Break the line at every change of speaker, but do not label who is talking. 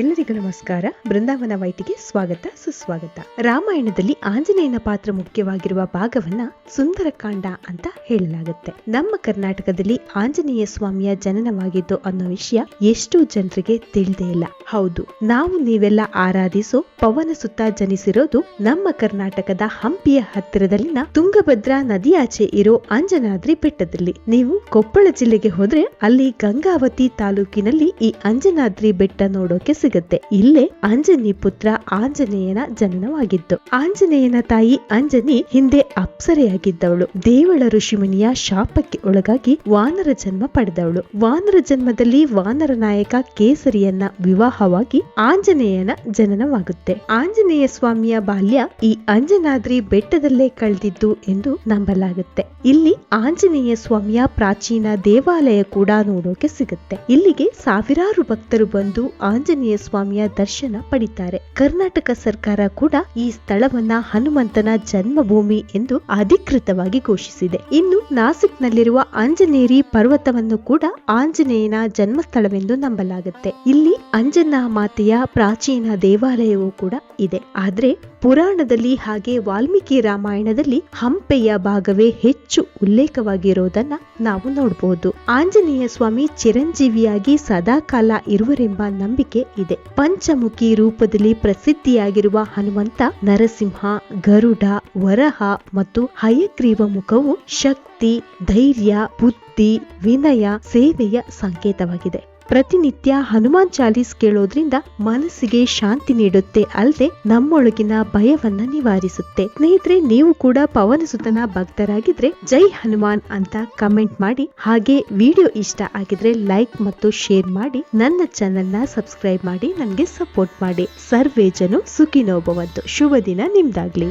ಎಲ್ಲರಿಗೂ ನಮಸ್ಕಾರ. ಬೃಂದಾವನ ವೈಟಿಗೆ ಸ್ವಾಗತ ಸುಸ್ವಾಗತ. ರಾಮಾಯಣದಲ್ಲಿ ಆಂಜನೇಯನ ಪಾತ್ರ ಮುಖ್ಯವಾಗಿರುವ ಭಾಗವನ್ನ ಸುಂದರಕಾಂಡ ಅಂತ ಹೇಳಲಾಗುತ್ತೆ. ನಮ್ಮ ಕರ್ನಾಟಕದಲ್ಲಿ ಆಂಜನೇಯ ಸ್ವಾಮಿಯ ಜನನವಾಗಿದ್ದು ಅನ್ನೋ ವಿಷಯ ಎಷ್ಟೋ ಜನರಿಗೆ ತಿಳಿದೇ ಇಲ್ಲ. ಹೌದು, ನಾವು ನೀವೆಲ್ಲ ಆರಾಧಿಸೋ ಪವನ ಸುತ್ತ ಜನಿಸಿರೋದು ನಮ್ಮ ಕರ್ನಾಟಕದ ಹಂಪಿಯ ಹತ್ತಿರದಲ್ಲಿನ ತುಂಗಭದ್ರಾ ನದಿಯಾಚೆ ಇರೋ ಅಂಜನಾದ್ರಿ ಬೆಟ್ಟದಲ್ಲಿ. ನೀವು ಕೊಪ್ಪಳ ಜಿಲ್ಲೆಗೆ ಹೋದ್ರೆ ಅಲ್ಲಿ ಗಂಗಾವತಿ ತಾಲೂಕಿನಲ್ಲಿ ಈ ಅಂಜನಾದ್ರಿ ಬೆಟ್ಟ ನೋಡೋಕೆ ಸಿಗುತ್ತೆ. ಇಲ್ಲೇ ಅಂಜನಿ ಪುತ್ರ ಆಂಜನೇಯನ ಜನನವಾಗಿತ್ತು. ಆಂಜನೇಯನ ತಾಯಿ ಅಂಜನಿ ಹಿಂದೆ ಅಪ್ಸರೆಯಾಗಿದ್ದವಳು. ದೇವಳ ಋಷಿಮುನಿಯ ಶಾಪಕ್ಕೆ ಒಳಗಾಗಿ ವಾನರ ಜನ್ಮ ಪಡೆದವಳು. ವಾನರ ಜನ್ಮದಲ್ಲಿ ವಾನರ ನಾಯಕ ಕೇಸರಿಯನ್ನ ವಿವಾಹವಾಗಿ ಆಂಜನೇಯನ ಜನನವಾಗುತ್ತೆ. ಆಂಜನೇಯ ಸ್ವಾಮಿಯ ಬಾಲ್ಯ ಈ ಅಂಜನಾದ್ರಿ ಬೆಟ್ಟದಲ್ಲೇ ಕಳೆದಿದ್ದು ಎಂದು ನಂಬಲಾಗುತ್ತೆ. ಇಲ್ಲಿ ಆಂಜನೇಯ ಸ್ವಾಮಿಯ ಪ್ರಾಚೀನ ದೇವಾಲಯ ಕೂಡ ನೋಡೋಕೆ ಸಿಗುತ್ತೆ. ಇಲ್ಲಿಗೆ ಸಾವಿರಾರು ಭಕ್ತರು ಬಂದು ಆಂಜನೇಯ ಸ್ವಾಮಿಯ ದರ್ಶನ ಪಡಿತಾರೆ. ಕರ್ನಾಟಕ ಸರ್ಕಾರ ಕೂಡ ಈ ಸ್ಥಳವನ್ನ ಹನುಮಂತನ ಜನ್ಮಭೂಮಿ ಎಂದು ಅಧಿಕೃತವಾಗಿ ಘೋಷಿಸಿದೆ. ಇನ್ನು ನಾಸಿಕ್ ನಲ್ಲಿರುವ ಅಂಜನೇರಿ ಪರ್ವತವನ್ನು ಕೂಡ ಆಂಜನೇಯನ ಜನ್ಮಸ್ಥಳವೆಂದು ನಂಬಲಾಗುತ್ತೆ. ಇಲ್ಲಿ ಅಂಜನಾ ಮಾತೆಯ ಪ್ರಾಚೀನ ದೇವಾಲಯವೂ ಕೂಡ ಇದೆ. ಆದ್ರೆ ಪುರಾಣದಲ್ಲಿ ಹಾಗೆ ವಾಲ್ಮೀಕಿ ರಾಮಾಯಣದಲ್ಲಿ ಹಂಪೆಯ ಭಾಗವೇ ಹೆಚ್ಚು ಉಲ್ಲೇಖವಾಗಿರೋದನ್ನ ನಾವು ನೋಡಬಹುದು. ಆಂಜನೇಯ ಸ್ವಾಮಿ ಚಿರಂಜೀವಿಯಾಗಿ ಸದಾಕಾಲ ಇರುವರೆಂಬ ನಂಬಿಕೆ ಇದೆ. ಪಂಚಮುಖಿ ರೂಪದಲ್ಲಿ ಪ್ರಸಿದ್ಧಿಯಾಗಿರುವ ಹನುಮಂತ ನರಸಿಂಹ, ಗರುಡ, ವರಹ ಮತ್ತು ಹಯಗ್ರೀವ ಮುಖವು ಶಕ್ತಿ, ಧೈರ್ಯ, ಬುದ್ಧಿ, ವಿನಯ, ಸೇವೆಯ ಸಂಕೇತವಾಗಿದೆ. ಪ್ರತಿನಿತ್ಯ ಹನುಮಾನ್ ಚಾಲೀಸ್ ಕೇಳೋದ್ರಿಂದ ಮನಸ್ಸಿಗೆ ಶಾಂತಿ ನೀಡುತ್ತೆ, ಅಲ್ಲದೆ ನಮ್ಮೊಳಗಿನ ಭಯವನ್ನ ನಿವಾರಿಸುತ್ತೆ. ಸ್ನೇಹಿತರೆ, ನೀವು ಕೂಡ ಪವನಸುತನ ಭಕ್ತರಾಗಿದ್ರೆ ಜೈ ಹನುಮಾನ್ ಅಂತ ಕಮೆಂಟ್ ಮಾಡಿ. ಹಾಗೆ ವಿಡಿಯೋ ಇಷ್ಟ ಆಗಿದ್ರೆ ಲೈಕ್ ಮತ್ತು ಶೇರ್ ಮಾಡಿ. ನನ್ನ ಚಾನೆಲ್ ನ ಸಬ್ಸ್ಕ್ರೈಬ್ ಮಾಡಿ, ನನಗೆ ಸಪೋರ್ಟ್ ಮಾಡಿ. ಸರ್ವೇ ಜನ ಸುಖಿನೋ ಭವಂತು. ಶುಭ ದಿನ ನಿಮ್ದಾಗ್ಲಿ.